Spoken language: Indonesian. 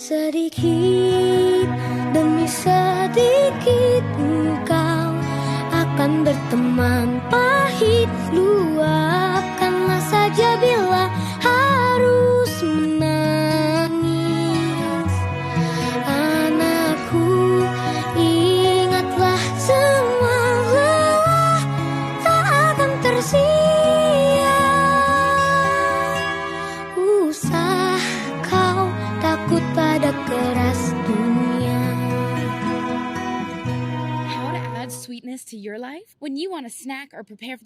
Sedikit demi sedikit engkau akan berteman pahit luapkanlah saja bila harus menangis. Anakku, ingatlah semua lelah tak akan tersia. Usah kau takut pada keras dunia. How to add sweetness to your life? When you want to snack or prepare for